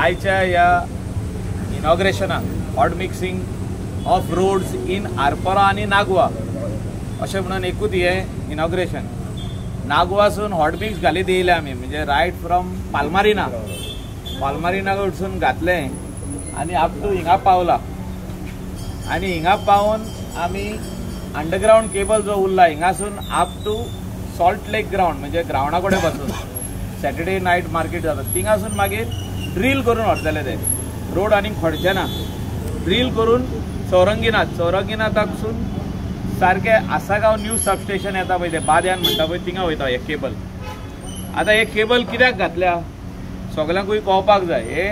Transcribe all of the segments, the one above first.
आयच्या ह्या इनॉग्रेशनाक hot mixing of roads in Arpora आनी नागवा अशें म्हणून एकूच हे इनॉग्रेशन. नागवासून हॉट मिक्स घालीत येयले आमी, म्हणजे रायट फ्रॉम पालमारिना कडसून घातलें आनी अप टू हिंगा पावला. आनी हिंगा पावून आमी अंडरग्राउंड केबल जो उरला हिंगासून up to salt lake ground, म्हणजे ग्राउंडा कडेन पासून सॅटर्डे नायट मार्केट जाता थिंगासून मागीर ड्रील करून व्हरतले ते. रोड आनी खोडचे ना, ड्रील करून चौरंगीनाथाकसून सारखे आसागांव न्यू सबस्टेशन येता पळय ते बाद्यान म्हणटा पळय थिंगा वयता हे केबल. आतां हे केबल कित्याक घातल्या सगळ्यांकूय कळपाक जाय. हे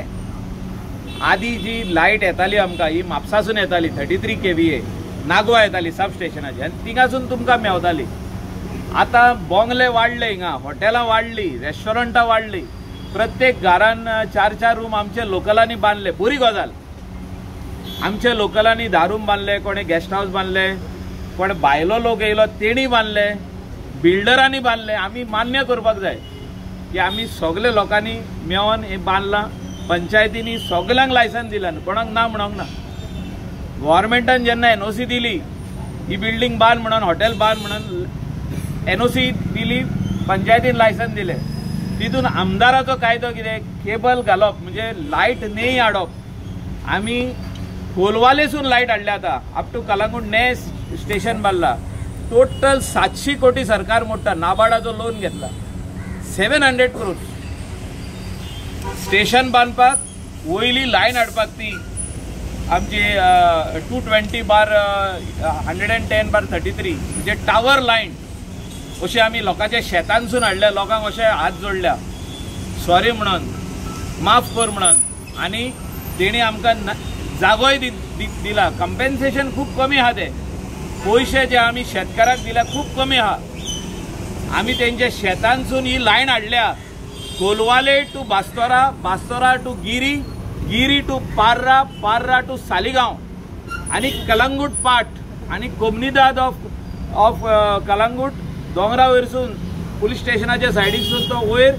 आदी जी लायट येताली आमकां ही म्हापसासून येताली 33 kVA नागवा येताली सबस्टेशनाची आनी थिंगासून तुमकां मेवताली. आतां बंगले वाडले, हिंगा हॉटेलां वाडली, रेस्टॉरंटां वाडली, प्रत्येक घरान 4-4 रूम आमचे लोकलांनी बांदले. बरी गजाल. आमचे लोकलांनी 10 रूम बांदले, कोणे गेस्ट हाऊस बांदले, कोण भायलो लोक येयलो तेणी बांदले, बिल्डरांनी बांदले. आमी मान्य करपाक जाय की आमी सगळे लोकांनी मेळोन हें बांदलां. पंचायतींनी सगळ्यांक लायसन दिलां, कोणाक ना म्हणोंक ना. गव्हर्मेंटान जेन्ना NOC दिली ही बिल्डींग बांद म्हणून, हॉटेल बांद म्हणून NOC दिली, पंचायतीन लायसन दिलें. तितून आमदाराचो कायदो कितें, केबल घालप म्हणजे लायट न्हय हाडप. आमी कोलवालेसून लायट हाडल्या आतां अप टू कलंगूट न्हय स्टेशन बांदला. टोटल 700 कोटी सरकार मोडटा. नाबार्डाचो लोन घेतला 700 crore. स्टेशन बांदपाक वयली लायन हाडपाक ती आमची 220/110/33 म्हणजे टावर लायन अशी आमी लोकांच्या शेतांसून हाडल्या. लोकांक अशें हात जोडल्या सॉरी म्हणून, माफ कर म्हणून. आनी तेणी आमकां जागोय दिला. कंपेन्सेशन खूब कमी आहा ते पयशे जे आमी शेतकाराक दिल्या खूब कमी आहा. आमी तेंच्या शेतांसून ही लायन हाडल्या Colvale to Bastora, Bastora to Guirim, Guirim to Parra, Parra to Saligao आनी कलंगूट पाट आनी कोमनीदाद ऑफ कलंगूट दोंगरा वयरसून पुलीस स्टेशनाच्या सायडीकसून तो वयर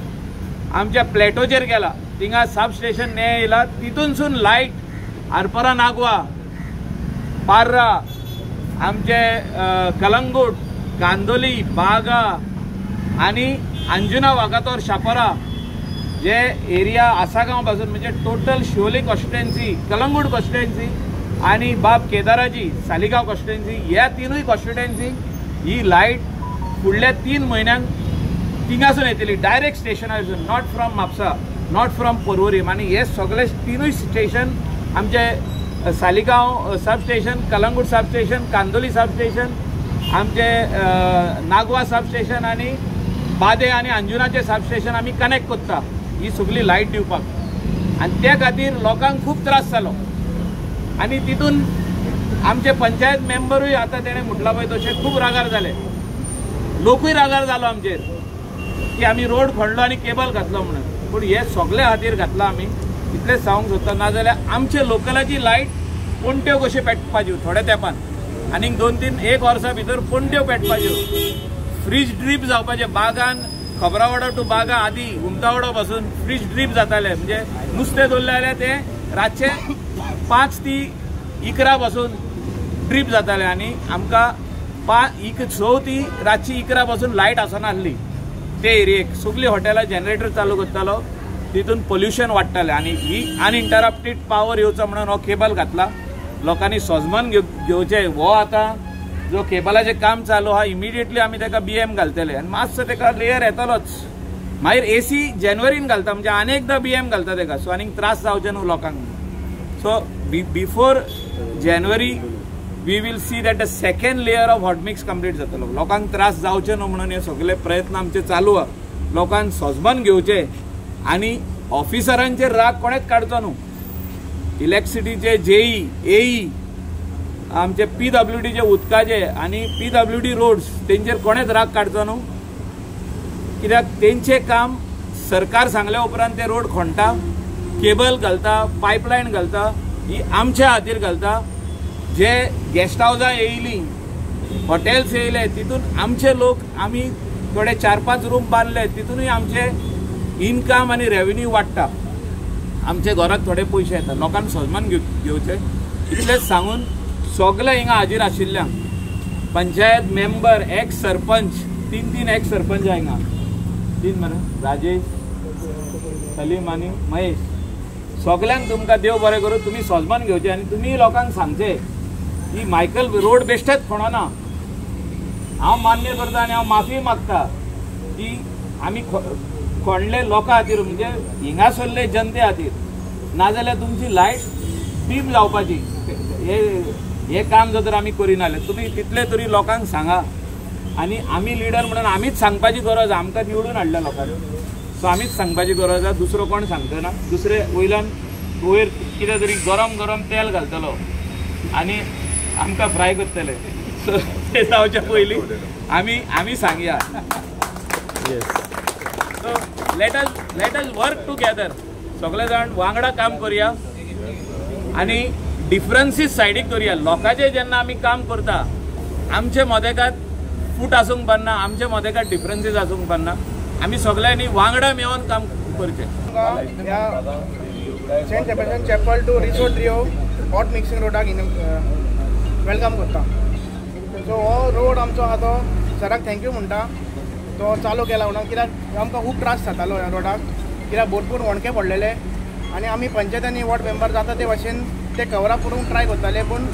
आमच्या प्लेटोचेर गेला. थिंगा सब स्टेशन ने येयला. तितूनसून लायट आरपोरा नागवा, पार्रा, आमचे कलंगूट, कांदोली, बागा आनी अंजुना वागातोर शापोरा जे एरिया आसागांव पासून म्हणजे total Siolim constituency, Calangute constituency आनी बाब केदाराची सालिगांव कॉन्स्टिट्युएन्सी, ह्या तिनूय कॉन्स्टिट्युएन्सी ही लायट फुडल्या 3 म्हयन्यांक थिंगासून येतली डायरेक्ट स्टेशनासून, not from Mapusa, not from Porvorim. आनी हे सगळे तिनूय स्टेशन आमचे Saligao sub station, Calangute sub station, Candolim sub station, आमचे नागवा सब स्टेशन आनी बादे आनी अंजुनाचे सब स्टेशन आमी कनेक्ट करता ही सगळी लायट दिवपाक. आनी त्या खातीर लोकांक खूब त्रास जालो. आनी तितून आमचे पंचायत मेंबरूय आतां तेणें म्हटलां पळय तशें खूब रागार जाले. लोकूय रागार जालो आमचेर की आमी रोड खोडलो आनी केबल घातलो म्हणून. पूण हे सगळे खातीर घातला आमी, इतलेंच सांगूंक सोदता. नाजाल्यार आमचे लोकलाची लायट पणट्यो कश्यो पेटपाच्यो थोड्या तेंपान, आनीक 2-1 वर्सां भितर पणट्यो पेटपाच्यो, फ्रीज ड्रीप जावपाचे. बागान खबरावाडो टू बागा आदी घुमटावाडो पासून फ्रीज ड्रीप जाताले. म्हणजे नुस्तें दवरलें जाल्यार ते रातचे 5 ते 11 पासून ड्रीप जाताले आनी आमकां 6 ते रातची 11 पासून लायट आसनासली ते एरियेक. सगळीं हॉटेलां जनरेटर चालू करतालो, तितून पोल्युशन वाडटालें. आनी ही अनइंटरप्टेड पावर येवचो म्हणून हो केबल घातला. लोकांनी सोजमन घेवचें. हो आतां जो केबलाचें काम चालू आहा इमिडिएटली आमी ताका BM घालतले आनी मातसो ताका लेयर येतलोच. मागीर AC जानेवारीन घालता, म्हणजे आनेकदां BM घालता ताका. सो आनीक त्रास जावचे न्हू लोकांक. So before January we will see that the second layer of hot mix complete जातलो. लोकांक त्रास जावचे न्हू म्हणून हे सगळे प्रयत्न आमचे चालू आहा. लोकांक सोजमन घेवचे आनी ऑफिसरांचेर राग कोणेच काडचो न्हू. इलेक्ट्रिसिटीचे JE, AE, आमचे PWDचे उदकाचे आनी PWD रोड्स तेंचेर कोणेच राग काडचो न्हू. कित्याक तेंचें काम सरकार सांगल्या उपरांत ते रोड खणटा, केबल घालता, पायपलायन घालता, ही आमच्या खातीर घालता. जे गेस्ट हावसां येयलीं, हॉटेल्स येयले, तितून आमचे लोक आमी थोडे 4-5 रूम बांदले, तितूनय आमचे इनकम आनी रेव्हेन्यू वाडटा. आमचे घरात थोडे पयशे येता लोकांक सन्मान घेवचे इतलेच सांगून सगळे हिंगा हाजीर आशिल्ल्यांक पंचायत मेंबर एक्स सरपंच तीन एक्स सरपंच हिंगा तीन मरे राजेश सलीम आनी महेश सगळ्यांक तुमकां देव बरें करूं तुमी सन्मान घेवचे आनी तुमी लोकांक सांगचे की मायकल रोड बेश्टेच खणना हांव मान्य करता आनी हांव माफी मागता की आमी खणले लोकां खातीर म्हणजे हिंगा सरले जनते खातीर नाजाल्यार तुमची लायट डीम जावपाची हे काम जर आमी करिनाले तुमी तितले तरी लोकांक सांगा आनी आमी लिडर म्हणून आमीच सांगपाची गरज आमकां निवडून हाडल्या लोकांनी सो आमीच सांगपाची गरज आसा दुसरो कोण सांगतना दुसरे वयल्यान वयर कितें तरी गरम गरम तेल घालतलो आनी आमकां फ्राय करतले सो ते जावच्या पयलीं आमी सांगया so let us work together सगळे जाण वांगडा काम करया आनी डिफरन्सीस सायडीक करया लोकांचे जेन्ना आमी काम करता आमचे मदेकात फूट आसूंक पारना आमचे मदेकात डिफरन्सीस आसूंक पारना आमी सगळ्यांनी वांगडा मेळोन काम करचें Saint Sebastian chapel to resort Trio hot mixing रोडाक वेलकम करता सो हो रोड आमचो आहा तो सराक थँक्यू म्हणटा तो चालू केला म्हणून कित्याक आमकां खूब त्रास जातालो ह्या रोडाक कित्याक भरपूर वणके पडलेले आनी आमी पंचायतांनी वॉर्ड मेंबर जाता ते भाशेन ते कवराप करूंक ट्राय करताले पूण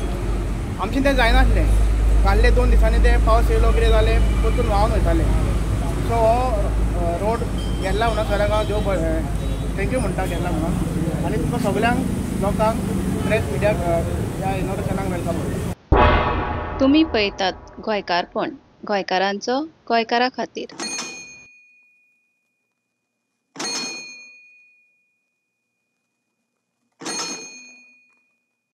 आमचें तें जायनासलें फाटले 2 दिसांनी ते पावस येयलो कितें जालें परतून व्हांवन वयताले सो हो रोड गेल्ला म्हणून सराक हांव देव थँक्यू म्हणटा गेल्ला म्हणून आनी तुमकां सगळ्यांक लोकांक प्रेस मिडियाक ह्या इनोव्हेशनाक वेलकम करता तुम्ही पळयतात गोंयकारपण गोंयकारांचो गोंयकारा खातीर.